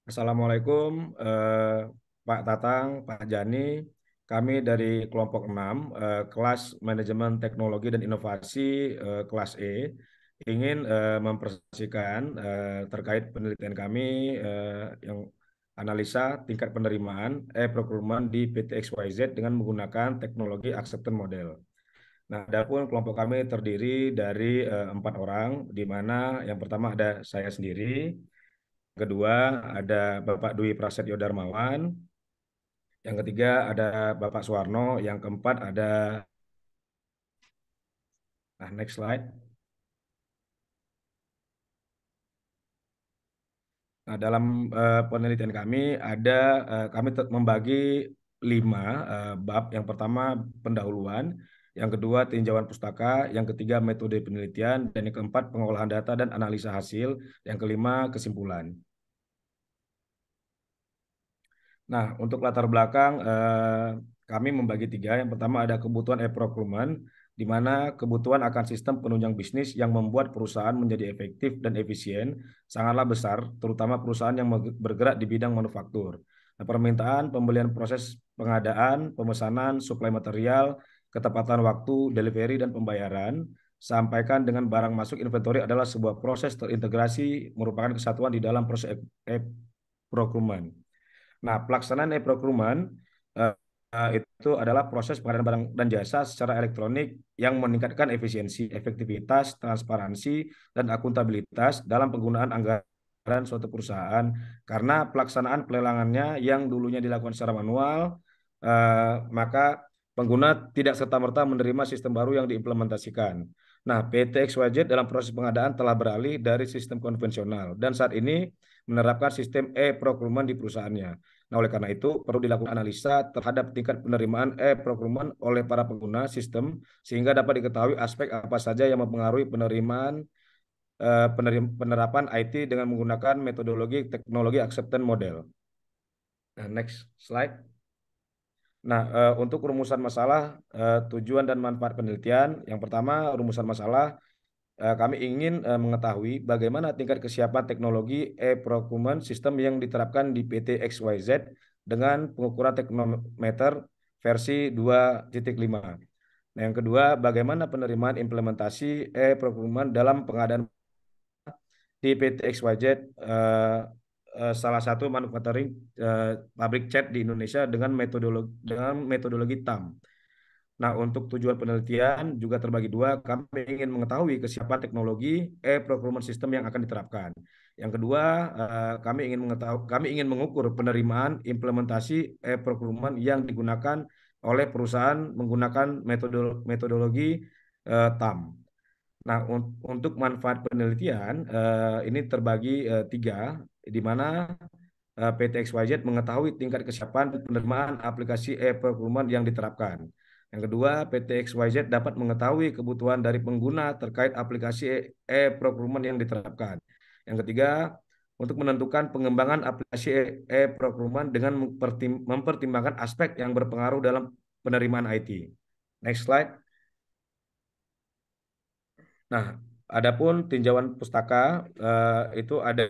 Assalamualaikum, Pak Tatang, Pak Jani. Kami dari kelompok 6, kelas Manajemen Teknologi dan Inovasi kelas E, ingin mempresentasikan terkait penelitian kami yang analisa tingkat penerimaan e-procurement di PT XYZ dengan menggunakan teknologi acceptance model. Nah, adapun kelompok kami terdiri dari 4 orang, di mana yang pertama ada saya sendiri, kedua ada Bapak Dwi Prasetyo Darmawan, yang ketiga ada Bapak Suwarno, yang keempat ada, nah next slide. Nah, dalam penelitian kami ada kami membagi 5 bab. Yang pertama pendahuluan, yang kedua tinjauan pustaka, yang ketiga metode penelitian, dan yang keempat pengolahan data dan analisa hasil, yang kelima kesimpulan. Nah, untuk latar belakang kami membagi 3. Yang pertama ada kebutuhan e-procurement, di mana kebutuhan akan sistem penunjang bisnis yang membuat perusahaan menjadi efektif dan efisien sangatlah besar, terutama perusahaan yang bergerak di bidang manufaktur. Nah, permintaan, pembelian, proses pengadaan, pemesanan, suplai material, ketepatan waktu, delivery, dan pembayaran, sampaikan dengan barang masuk inventory adalah sebuah proses terintegrasi merupakan kesatuan di dalam proses e-procurement. Nah, pelaksanaan e-procurement eh, itu adalah proses pengadaan barang dan jasa secara elektronik yang meningkatkan efisiensi, efektivitas, transparansi, dan akuntabilitas dalam penggunaan anggaran suatu perusahaan. Karena pelaksanaan pelelangannya yang dulunya dilakukan secara manual, maka pengguna tidak serta-merta menerima sistem baru yang diimplementasikan. Nah, PT XYZ dalam proses pengadaan telah beralih dari sistem konvensional dan saat ini menerapkan sistem e-procurement di perusahaannya. Nah, oleh karena itu perlu dilakukan analisa terhadap tingkat penerimaan e-procurement oleh para pengguna sistem sehingga dapat diketahui aspek apa saja yang mempengaruhi penerimaan penerapan IT dengan menggunakan metodologi teknologi acceptance model. Nah, next slide. Nah, untuk rumusan masalah, tujuan dan manfaat penelitian, yang pertama rumusan masalah, kami ingin mengetahui bagaimana tingkat kesiapan teknologi e-procurement sistem yang diterapkan di PT XYZ dengan pengukuran teknometer versi 2.5. Nah, yang kedua, bagaimana penerimaan implementasi e-procurement dalam pengadaan di PT XYZ, salah satu manufacturing pabrik cat di Indonesia dengan metodologi TAM. Nah, untuk tujuan penelitian juga terbagi 2. Kami ingin mengetahui kesiapan teknologi e-procurement system yang akan diterapkan. Yang kedua, kami ingin mengukur penerimaan implementasi e-procurement yang digunakan oleh perusahaan menggunakan metodologi TAM. Nah, untuk manfaat penelitian ini terbagi 3, di mana PT XYZ mengetahui tingkat kesiapan penerimaan aplikasi e-procurement yang diterapkan. Yang kedua, PT XYZ dapat mengetahui kebutuhan dari pengguna terkait aplikasi e-procurement yang diterapkan. Yang ketiga, untuk menentukan pengembangan aplikasi e-procurement dengan mempertimbangkan aspek yang berpengaruh dalam penerimaan IT. Next slide. Nah, adapun tinjauan pustaka itu ada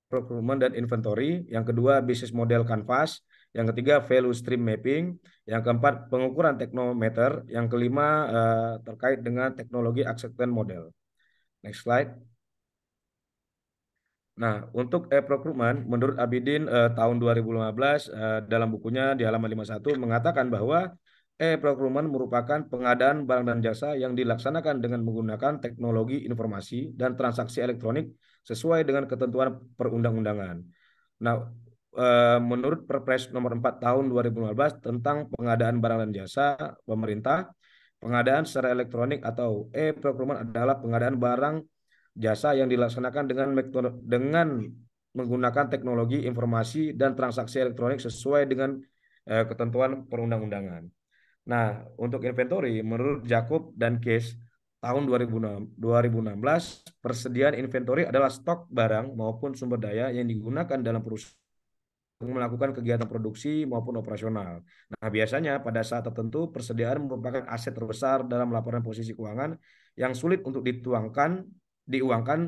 procurement dan inventory, yang kedua bisnis model canvas, yang ketiga value stream mapping, yang keempat pengukuran teknometer, yang kelima terkait dengan teknologi acceptance model. Next slide. Nah, untuk e-procurement, menurut Abidin tahun 2015 dalam bukunya di halaman 51 mengatakan bahwa e-procurement merupakan pengadaan barang dan jasa yang dilaksanakan dengan menggunakan teknologi informasi dan transaksi elektronik sesuai dengan ketentuan perundang-undangan. Nah, menurut Perpres nomor 4 tahun 2015 tentang pengadaan barang dan jasa pemerintah, pengadaan secara elektronik atau e-procurement adalah pengadaan barang jasa yang dilaksanakan dengan menggunakan teknologi informasi dan transaksi elektronik sesuai dengan ketentuan perundang-undangan. Nah, untuk inventory, menurut Jacob dan Case tahun 2016, persediaan inventory adalah stok barang maupun sumber daya yang digunakan dalam perusahaan melakukan kegiatan produksi maupun operasional. Nah, biasanya pada saat tertentu persediaan merupakan aset terbesar dalam laporan posisi keuangan yang sulit untuk diuangkan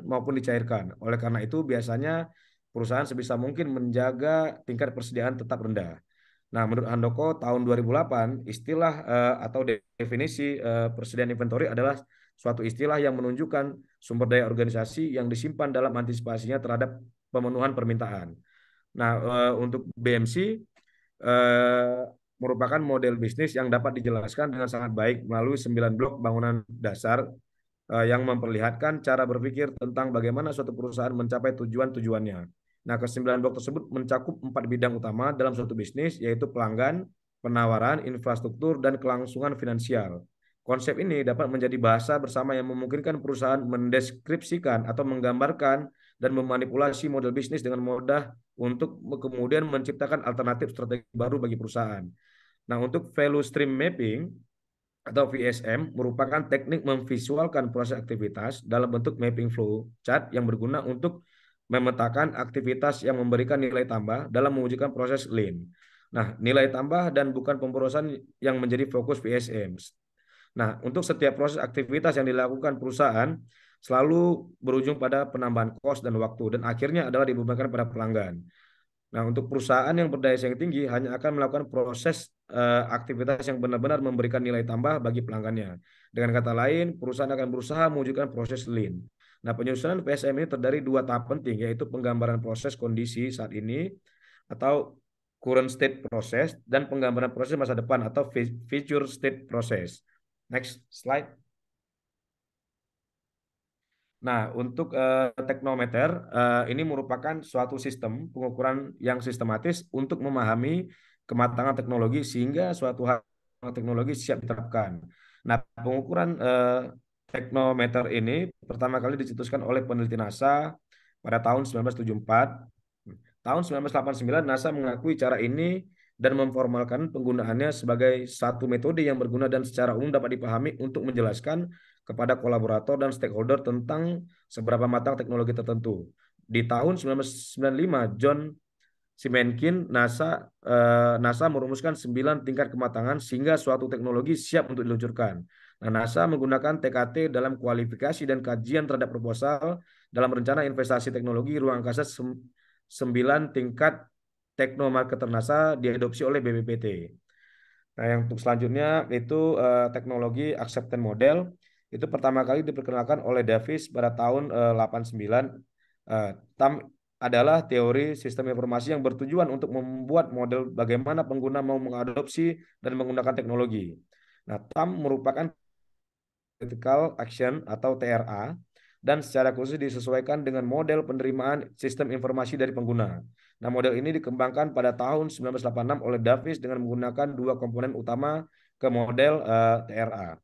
maupun dicairkan. Oleh karena itu, biasanya perusahaan sebisa mungkin menjaga tingkat persediaan tetap rendah. Nah, menurut Handoko tahun 2008, istilah atau definisi persediaan inventory adalah suatu istilah yang menunjukkan sumber daya organisasi yang disimpan dalam antisipasinya terhadap pemenuhan permintaan. Nah, untuk BMC eh, merupakan model bisnis yang dapat dijelaskan dengan sangat baik melalui 9 blok bangunan dasar yang memperlihatkan cara berpikir tentang bagaimana suatu perusahaan mencapai tujuan-tujuannya. Nah, kesembilan blok tersebut mencakup 4 bidang utama dalam suatu bisnis, yaitu pelanggan, penawaran, infrastruktur, dan kelangsungan finansial. Konsep ini dapat menjadi bahasa bersama yang memungkinkan perusahaan mendeskripsikan atau menggambarkan dan memanipulasi model bisnis dengan mudah untuk kemudian menciptakan alternatif strategi baru bagi perusahaan. Nah, untuk value stream mapping atau VSM merupakan teknik memvisualkan proses aktivitas dalam bentuk mapping flow chart yang berguna untuk memetakan aktivitas yang memberikan nilai tambah dalam mewujudkan proses lean. Nah, nilai tambah dan bukan pemborosan yang menjadi fokus VSM. Nah, untuk setiap proses aktivitas yang dilakukan perusahaan selalu berujung pada penambahan kos dan waktu dan akhirnya adalah dibebankan pada pelanggan. Nah, untuk perusahaan yang berdaya saing tinggi hanya akan melakukan proses aktivitas yang benar-benar memberikan nilai tambah bagi pelanggannya. Dengan kata lain, perusahaan akan berusaha mewujudkan proses lean. Nah, penyusunan PSM ini terdiri dua tahap penting, yaitu penggambaran proses kondisi saat ini atau current state process dan penggambaran proses masa depan atau future state process. Next slide. Nah, untuk teknometer ini merupakan suatu sistem pengukuran yang sistematis untuk memahami kematangan teknologi sehingga suatu hal teknologi siap diterapkan. Nah, pengukuran teknometer ini pertama kali dicetuskan oleh peneliti NASA pada tahun 1974. Tahun 1989 NASA mengakui cara ini dan memformalkan penggunaannya sebagai satu metode yang berguna dan secara umum dapat dipahami untuk menjelaskan kepada kolaborator dan stakeholder tentang seberapa matang teknologi tertentu. Di tahun 1995, John Simenkin, NASA merumuskan 9 tingkat kematangan sehingga suatu teknologi siap untuk diluncurkan. Nah, NASA menggunakan TKT dalam kualifikasi dan kajian terhadap proposal dalam rencana investasi teknologi ruang angkasa 9 tingkat teknomarketer NASA diadopsi oleh BPPT. Nah, yang untuk selanjutnya itu teknologi acceptance model itu pertama kali diperkenalkan oleh Davis pada tahun 89. TAM adalah teori sistem informasi yang bertujuan untuk membuat model bagaimana pengguna mau mengadopsi dan menggunakan teknologi. Nah, TAM merupakan Tactical Action atau TRA dan secara khusus disesuaikan dengan model penerimaan sistem informasi dari pengguna. Nah, model ini dikembangkan pada tahun 1986 oleh Davis dengan menggunakan dua komponen utama ke model TRA.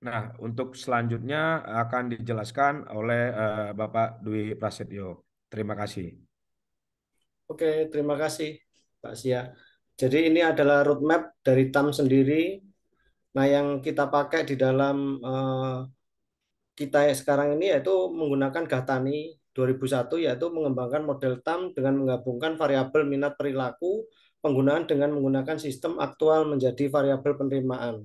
Nah, untuk selanjutnya akan dijelaskan oleh Bapak Dwi Prasetyo. Terima kasih. Oke, terima kasih Pak Sia. Jadi ini adalah roadmap dari TAM sendiri. Nah, yang kita pakai di dalam kita sekarang ini yaitu menggunakan Gahtani 2001, yaitu mengembangkan model TAM dengan menggabungkan variabel minat perilaku penggunaan dengan menggunakan sistem aktual menjadi variabel penerimaan.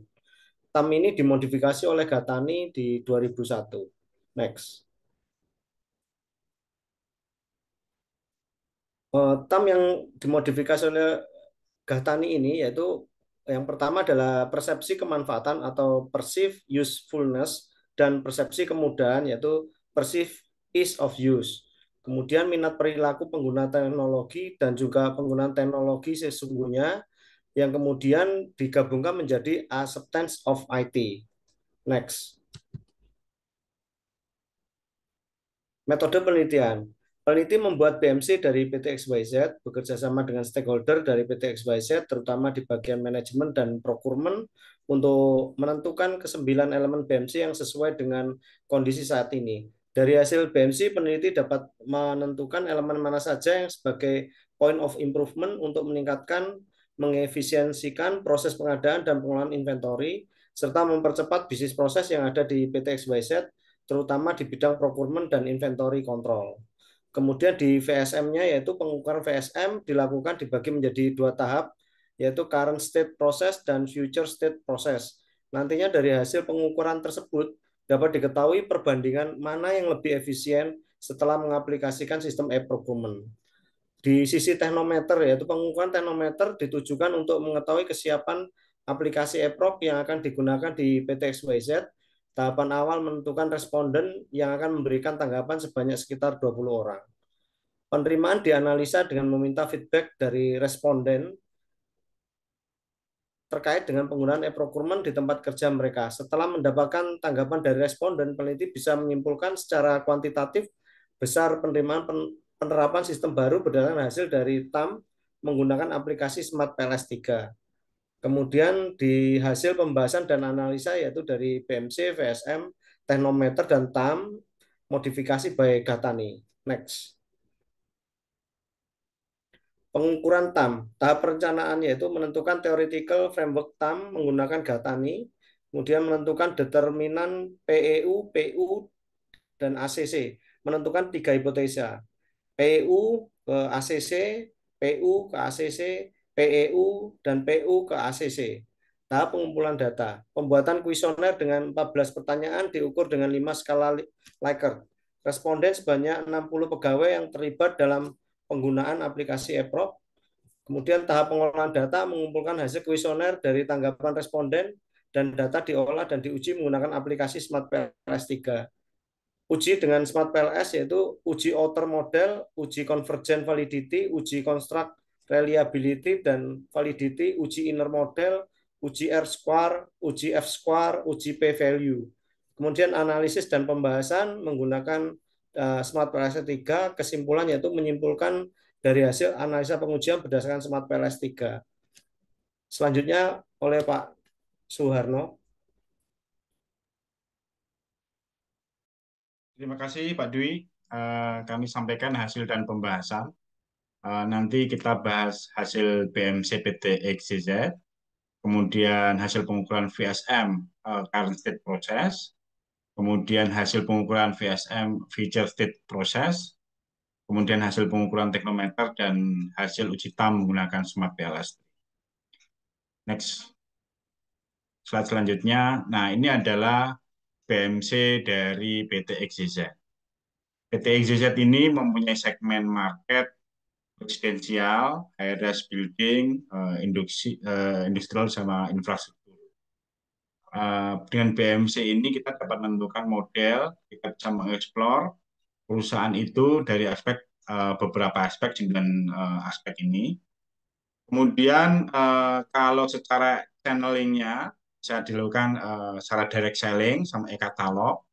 TAM ini dimodifikasi oleh Gahtani di 2001. Next. TAM yang dimodifikasi oleh Gahtani ini yaitu yang pertama adalah persepsi kemanfaatan atau perceived usefulness dan persepsi kemudahan yaitu perceived ease of use. Kemudian minat perilaku pengguna teknologi dan juga penggunaan teknologi sesungguhnya yang kemudian digabungkan menjadi acceptance of IT. Next. Metode penelitian. Peneliti membuat BMC dari PT XYZ bekerja sama dengan stakeholder dari PT XYZ, terutama di bagian manajemen dan procurement, untuk menentukan kesembilan elemen BMC yang sesuai dengan kondisi saat ini. Dari hasil BMC, peneliti dapat menentukan elemen mana saja yang sebagai point of improvement untuk meningkatkan, mengefisiensikan proses pengadaan dan pengelolaan inventory, serta mempercepat bisnis proses yang ada di PT XYZ, terutama di bidang procurement dan inventory control. Kemudian di VSM-nya yaitu pengukuran VSM dilakukan dibagi menjadi dua tahap, yaitu current state process dan future state process. Nantinya dari hasil pengukuran tersebut, dapat diketahui perbandingan mana yang lebih efisien setelah mengaplikasikan sistem e-procurement. Di sisi teknometer, yaitu pengukuran teknometer ditujukan untuk mengetahui kesiapan aplikasi e-proc yang akan digunakan di PT XYZ. Tahapan awal menentukan responden yang akan memberikan tanggapan sebanyak sekitar 20 orang. Penerimaan dianalisa dengan meminta feedback dari responden terkait dengan penggunaan e-procurement di tempat kerja mereka. Setelah mendapatkan tanggapan dari responden, peneliti bisa menyimpulkan secara kuantitatif besar penerimaan penerapan sistem baru berdasarkan hasil dari TAM menggunakan aplikasi Smart PLS 3. Kemudian di hasil pembahasan dan analisa yaitu dari BMC, VSM, Teknometer, dan TAM, modifikasi by Gatani. Next. Pengukuran TAM, tahap perencanaan yaitu menentukan theoretical framework TAM menggunakan Gatani, kemudian menentukan determinan PEU, PU, dan ACC, menentukan 3 hipotesa, PU ke ACC, PU ke ACC, PEU, dan PU ke ACC. Tahap pengumpulan data, pembuatan kuesioner dengan 14 pertanyaan diukur dengan 5 skala Likert. Responden sebanyak 60 pegawai yang terlibat dalam penggunaan aplikasi eProc. Kemudian tahap pengolahan data mengumpulkan hasil kuesioner dari tanggapan responden dan data diolah dan diuji menggunakan aplikasi Smart PLS 3. Uji dengan Smart PLS yaitu uji outer model, uji convergent validity, uji construct reliability dan validity, uji inner model, uji R square, uji F square, uji P value. Kemudian analisis dan pembahasan menggunakan Smart PLS 3, kesimpulan yaitu menyimpulkan dari hasil analisa pengujian berdasarkan Smart PLS 3. Selanjutnya oleh Pak Suharno. Terima kasih Pak Dwi. Kami sampaikan hasil dan pembahasan. Nanti kita bahas hasil BMC PT XYZ, kemudian hasil pengukuran VSM current state process, kemudian hasil pengukuran VSM future state process, kemudian hasil pengukuran teknometer dan hasil uji TAM menggunakan Smart PLS. Next, slide selanjutnya. Nah, ini adalah BMC dari PT XYZ. PT XYZ ini mempunyai segmen market residensial, ARS building, industrial sama infrastruktur. Dengan BMC ini kita dapat menentukan model, kita bisa mengeksplor perusahaan itu dari beberapa aspek dengan aspek ini. Kemudian kalau secara channelingnya bisa dilakukan secara direct selling sama e-katalog.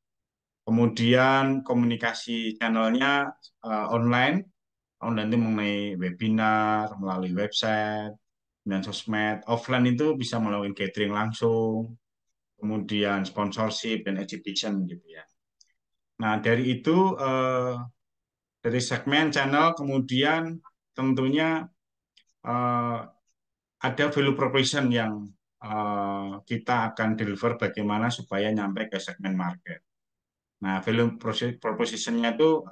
Kemudian komunikasi channelnya online nanti mengenai webinar, melalui website, dan sosmed. Offline itu bisa melalui catering langsung, kemudian sponsorship dan exhibition gitu ya. Nah, dari itu dari segmen channel kemudian tentunya eh, ada value proposition yang kita akan deliver bagaimana supaya nyampe ke segmen market. Nah, value proposition-nya itu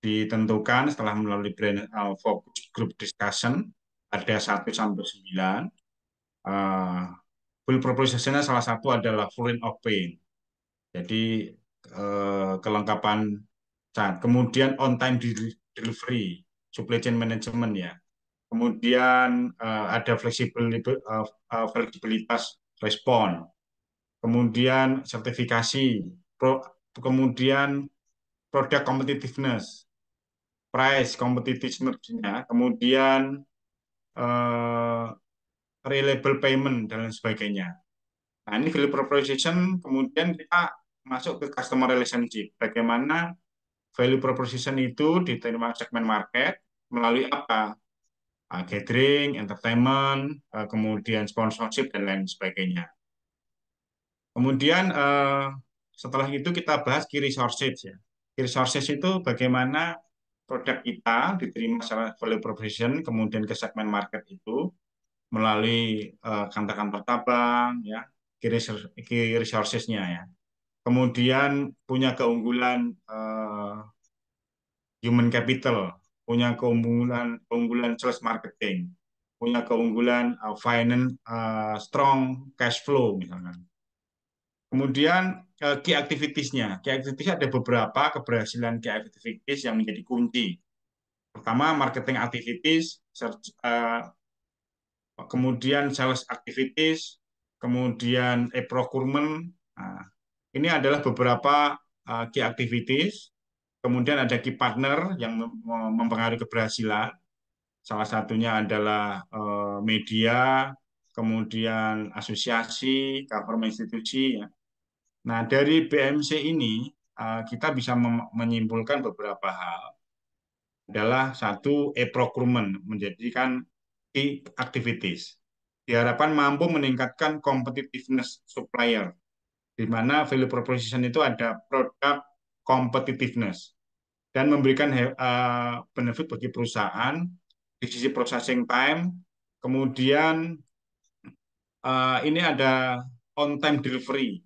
ditentukan setelah melalui brand focus group discussion ada 1 sampai 9. Full proposition-nya salah satu adalah full of pain. Jadi kelengkapan cat. Kemudian on time delivery, supply chain management ya. Kemudian ada fleksibilitas respon. Kemudian sertifikasi, kemudian product competitiveness, price competitiveness-nya, kemudian reliable payment dan lain sebagainya. Nah, ini value proposition, kemudian kita masuk ke customer relationship. Bagaimana value proposition itu diterima segmen market melalui apa? Gathering, entertainment, kemudian sponsorship dan lain sebagainya. Kemudian setelah itu kita bahas key resources ya. Key resources itu bagaimana produk kita diterima secara value proposition kemudian ke segmen market itu melalui kantor-kantor tabang ya, key resources-nya ya. Kemudian punya keunggulan human capital, punya keunggulan sales marketing, punya keunggulan finance strong cash flow misalkan. Kemudian key activities-nya. Key activities ada beberapa keberhasilan key activities yang menjadi kunci. Pertama, marketing activities, kemudian sales activities, kemudian e-procurement. Nah, ini adalah beberapa key activities. Kemudian ada key partner yang mempengaruhi keberhasilan. Salah satunya adalah media, kemudian asosiasi, government institusi. Ya. Nah, dari BMC ini kita bisa menyimpulkan beberapa hal. Adalah satu, e-procurement menjadikan key activities. Diharapkan mampu meningkatkan competitiveness supplier, di mana value proposition itu ada produk competitiveness dan memberikan benefit bagi perusahaan di sisi processing time. Kemudian ini ada on time delivery.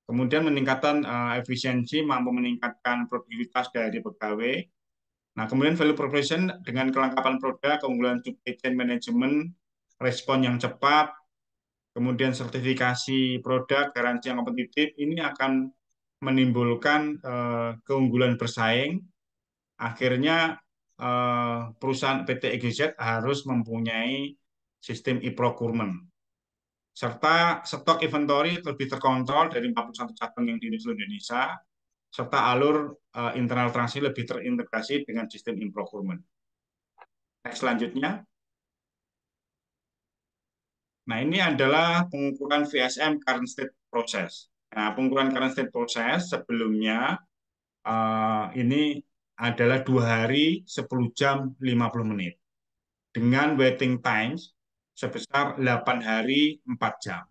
Kemudian meningkatkan efisiensi, mampu meningkatkan produktivitas dari pegawai. Nah, kemudian value proposition dengan kelengkapan produk, keunggulan supply chain management, respon yang cepat, kemudian sertifikasi produk, garansi yang kompetitif, ini akan menimbulkan keunggulan bersaing. Akhirnya perusahaan PT EGZ harus mempunyai sistem e-procurement. Serta stok inventory lebih terkontrol dari 41 cabang yang di seluruh Indonesia, serta alur internal transaksi lebih terintegrasi dengan sistem e-procurement. Next, selanjutnya. Nah, ini adalah pengukuran VSM current state process. Nah, pengukuran current state process sebelumnya ini adalah 2 hari 10 jam 50 menit dengan waiting times sebesar 8 hari 4 jam.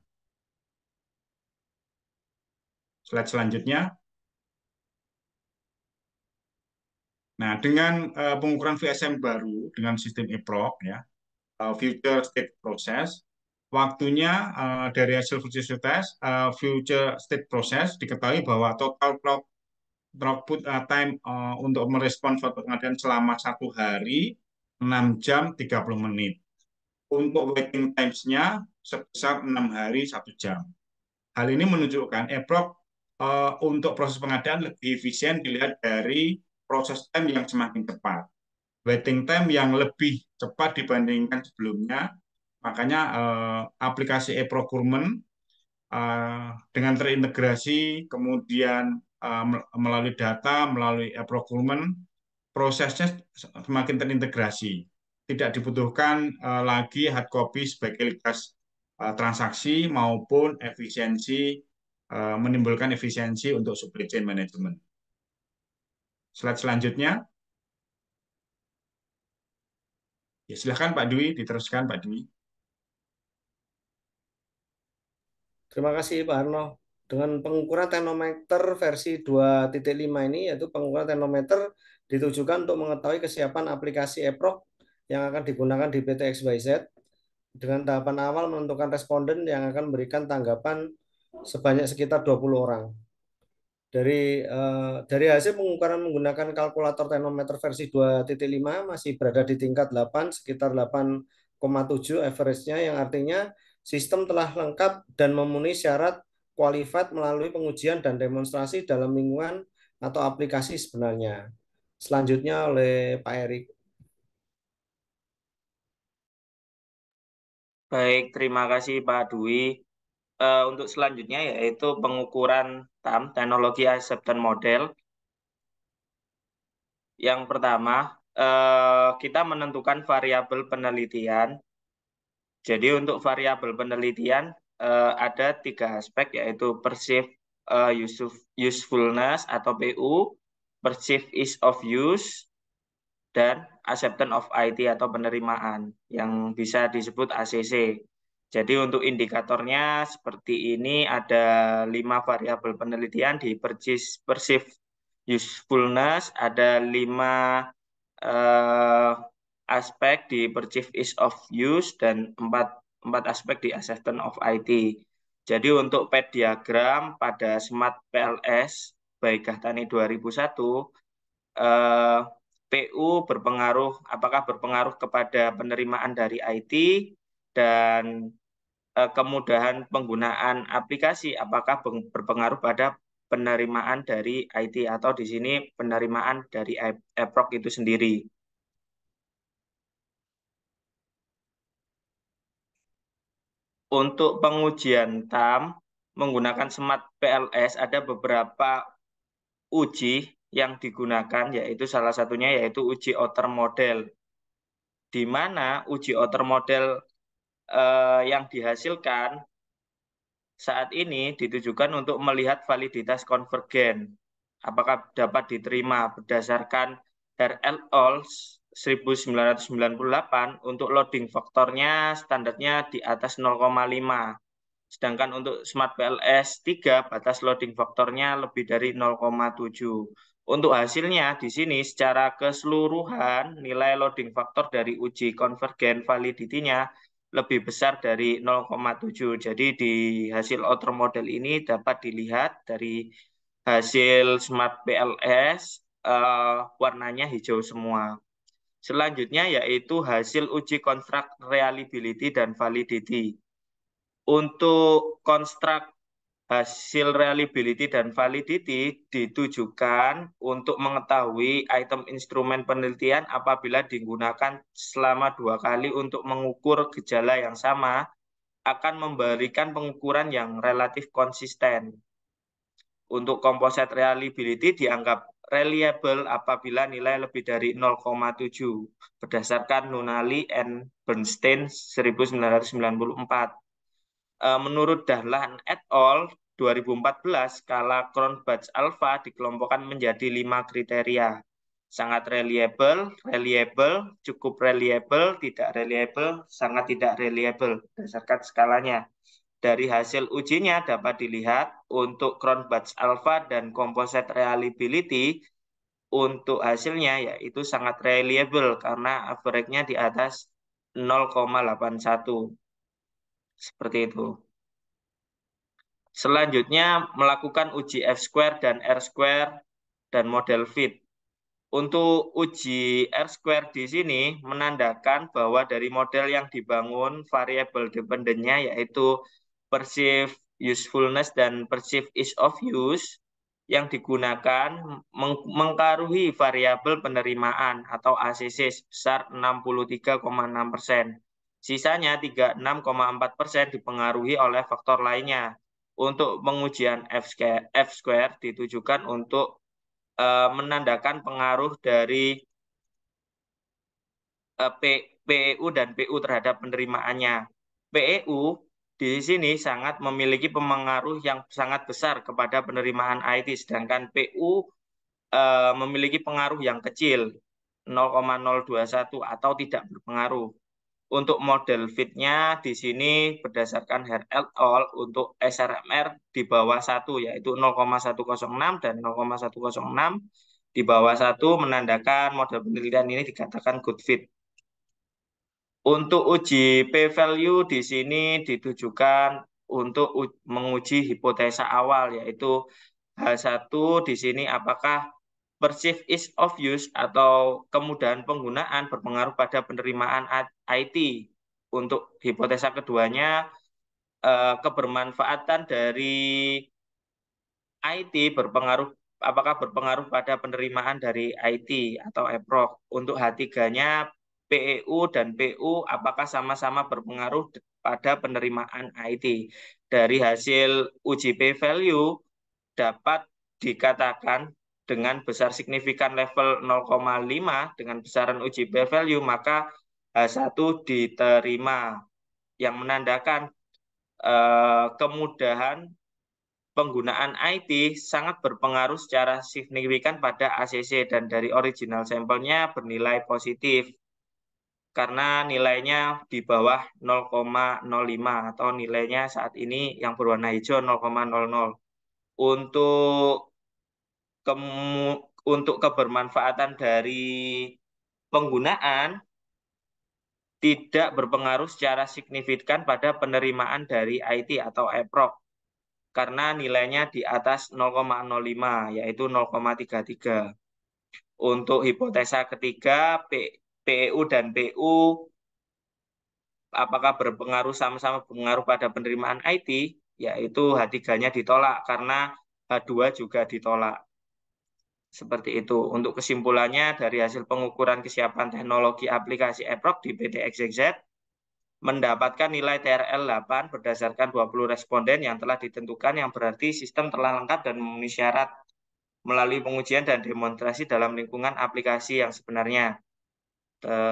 Slide selanjutnya. Nah, dengan pengukuran VSM baru dengan sistem eProc ya, future state process, waktunya dari hasil future test, future state process diketahui bahwa total throughput time untuk merespon suatu pengadaan selama 1 hari 6 jam 30 menit. Untuk waiting times-nya sebesar 6 hari 1 jam. Hal ini menunjukkan eProc untuk proses pengadaan lebih efisien dilihat dari proses time yang semakin cepat. Waiting time yang lebih cepat dibandingkan sebelumnya, makanya aplikasi e-procurement dengan terintegrasi, kemudian melalui data, melalui e-procurement, prosesnya semakin terintegrasi. Tidak dibutuhkan lagi hard copy sebagai likas transaksi maupun efisiensi, menimbulkan efisiensi untuk supply chain management. Slide selanjutnya. Ya, silakan Pak Dwi, diteruskan Pak Dwi. Terima kasih Pak Arno. Dengan pengukuran teknometer versi 2.5 ini, yaitu pengukuran teknometer ditujukan untuk mengetahui kesiapan aplikasi eProc yang akan digunakan di PT XYZ. Dengan tahapan awal menentukan responden yang akan memberikan tanggapan sebanyak sekitar 20 orang. Dari hasil pengukuran menggunakan kalkulator teknometer versi 2.5 masih berada di tingkat 8, sekitar 8,7 average-nya, yang artinya sistem telah lengkap dan memenuhi syarat qualified melalui pengujian dan demonstrasi dalam lingkungan atau aplikasi sebenarnya. Selanjutnya oleh Pak Erik. Baik, terima kasih Pak Dwi. Untuk selanjutnya yaitu pengukuran TAM, Teknologi Acceptance Model. Yang pertama, kita menentukan variabel penelitian. Jadi untuk variabel penelitian ada 3 aspek, yaitu perceived usefulness atau PU, perceived ease of use, dan acceptance of IT atau penerimaan yang bisa disebut ACC. Jadi untuk indikatornya seperti ini, ada 5 variabel penelitian di perceived usefulness, ada 5 aspek di perceived ease of use, dan 4 aspek di acceptance of IT. Jadi untuk PET diagram pada Smart PLS by Gahtani 2001, PU apakah berpengaruh kepada penerimaan dari IT, dan kemudahan penggunaan aplikasi apakah berpengaruh pada penerimaan dari IT atau di sini penerimaan dari EPROC itu sendiri. Untuk pengujian TAM menggunakan Smart PLS ada beberapa uji yang digunakan, yaitu salah satunya yaitu uji outer model, di mana uji outer model yang dihasilkan saat ini ditujukan untuk melihat validitas konvergen, apakah dapat diterima berdasarkan RLOL 1998 untuk loading faktornya standarnya di atas 0,5. Sedangkan untuk Smart PLS 3 batas loading faktornya lebih dari 0,7. Untuk hasilnya di sini secara keseluruhan nilai loading faktor dari uji konvergen validity-nya lebih besar dari 0,7. Jadi di hasil outer model ini dapat dilihat dari hasil Smart PLS warnanya hijau semua. Selanjutnya yaitu hasil uji konstruk reliability dan validity. Untuk konstruk hasil reliability dan validity ditujukan untuk mengetahui item instrumen penelitian apabila digunakan selama 2 kali untuk mengukur gejala yang sama akan memberikan pengukuran yang relatif konsisten. Untuk composite reliability dianggap reliable apabila nilai lebih dari 0,7 berdasarkan Nunnally and Bernstein 1994. Menurut Dahlan et al. 2014, skala Cronbach alpha dikelompokkan menjadi 5 kriteria. Sangat reliable, reliable, cukup reliable, tidak reliable, sangat tidak reliable, berdasarkan skalanya. Dari hasil ujinya dapat dilihat untuk Cronbach alpha dan composite reliability, untuk hasilnya yaitu sangat reliable karena average-nya di atas 0,81. Seperti itu. Selanjutnya melakukan uji F-square dan R-square dan model fit. Untuk uji R-square di sini menandakan bahwa dari model yang dibangun variable dependent-nya yaitu perceived usefulness dan perceived ease of use yang digunakan mengkaruhi variabel penerimaan atau ACC sebesar 63,6%. Sisanya 36,4% dipengaruhi oleh faktor lainnya. Untuk pengujian F-square ditujukan untuk menandakan pengaruh dari PEU dan PU terhadap penerimaannya. PEU di sini sangat memiliki pengaruh yang sangat besar kepada penerimaan IT, sedangkan PU memiliki pengaruh yang kecil, 0,021 atau tidak berpengaruh. Untuk model fit-nya di sini berdasarkan RLOL untuk SRMR di bawah 1 yaitu 0,106 dan 0,106 di bawah 1 menandakan model penelitian ini dikatakan good fit. Untuk uji p-value di sini ditujukan untuk menguji hipotesa awal yaitu H1 di sini apakah perceived ease of use atau kemudahan penggunaan berpengaruh pada penerimaan IT. Untuk hipotesa keduanya, kebermanfaatan dari IT apakah berpengaruh pada penerimaan dari IT atau EPROC. Untuk H3-nya, PEU dan PU apakah sama-sama berpengaruh pada penerimaan IT. Dari hasil uji p-value dapat dikatakan dengan besar signifikan level 0,5 dengan besaran uji p-value maka H1 diterima yang menandakan kemudahan penggunaan IT sangat berpengaruh secara signifikan pada ACC dan dari original sampelnya bernilai positif karena nilainya di bawah 0,05 atau nilainya saat ini yang berwarna hijau 0,00. Untuk kebermanfaatan dari penggunaan tidak berpengaruh secara signifikan pada penerimaan dari IT atau EPROC karena nilainya di atas 0,05 yaitu 0,33. Untuk hipotesa ketiga PEU dan PU apakah berpengaruh sama-sama berpengaruh pada penerimaan IT, yaitu H3-nya ditolak karena H2 juga ditolak. Seperti itu. Untuk kesimpulannya, dari hasil pengukuran kesiapan teknologi aplikasi EPROC di PT XYZ, mendapatkan nilai TRL 8 berdasarkan 20 responden yang telah ditentukan, yang berarti sistem telah lengkap dan memenuhi syarat melalui pengujian dan demonstrasi dalam lingkungan aplikasi yang sebenarnya.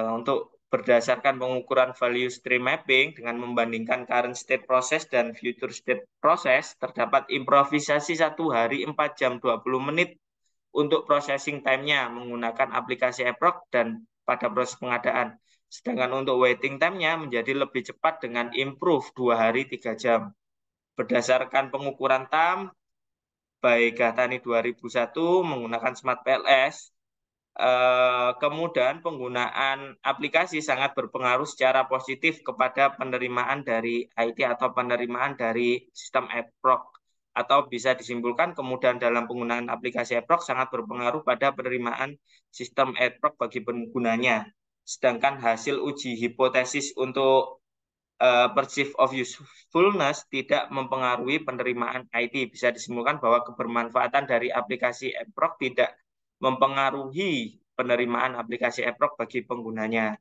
Untuk berdasarkan pengukuran value stream mapping dengan membandingkan current state process dan future state process, terdapat improvisasi 1 hari 4 jam 20 menit untuk processing time-nya menggunakan aplikasi EPROC dan pada proses pengadaan. Sedangkan untuk waiting time-nya menjadi lebih cepat dengan improve 2 hari 3 jam. Berdasarkan pengukuran TAM by Gahtani 2001 menggunakan Smart PLS, kemudian penggunaan aplikasi sangat berpengaruh secara positif kepada penerimaan dari IT atau penerimaan dari sistem EPROC. Atau bisa disimpulkan kemudian dalam penggunaan aplikasi EPROC sangat berpengaruh pada penerimaan sistem EPROC bagi penggunanya. Sedangkan hasil uji hipotesis untuk perceived of usefulness tidak mempengaruhi penerimaan IT. Bisa disimpulkan bahwa kebermanfaatan dari aplikasi EPROC tidak mempengaruhi penerimaan aplikasi EPROC bagi penggunanya.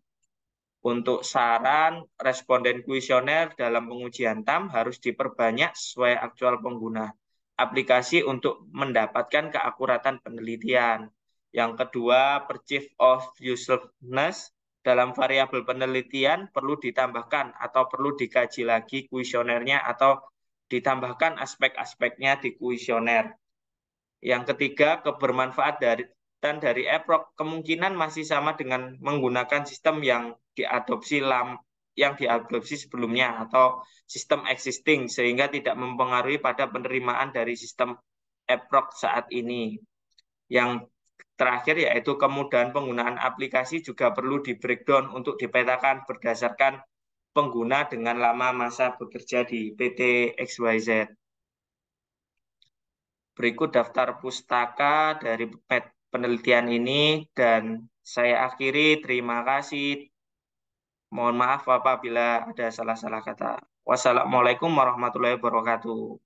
Untuk saran, responden kuesioner dalam pengujian TAM harus diperbanyak sesuai aktual pengguna aplikasi untuk mendapatkan keakuratan penelitian. Yang kedua, perceived of usefulness dalam variabel penelitian perlu ditambahkan atau perlu dikaji lagi kuesionernya atau ditambahkan aspek-aspeknya di kuesioner. Yang ketiga, kebermanfaat dari EPROC kemungkinan masih sama dengan menggunakan sistem yang diadopsi sebelumnya atau sistem existing, sehingga tidak mempengaruhi pada penerimaan dari sistem EPROC saat ini. Yang terakhir yaitu kemudahan penggunaan aplikasi juga perlu di breakdown untuk dipetakan berdasarkan pengguna dengan lama masa bekerja di PT XYZ. Berikut daftar pustaka dari penelitian ini dan saya akhiri. Terima kasih. Mohon maaf apabila ada salah-salah kata. Wassalamualaikum warahmatullahi wabarakatuh.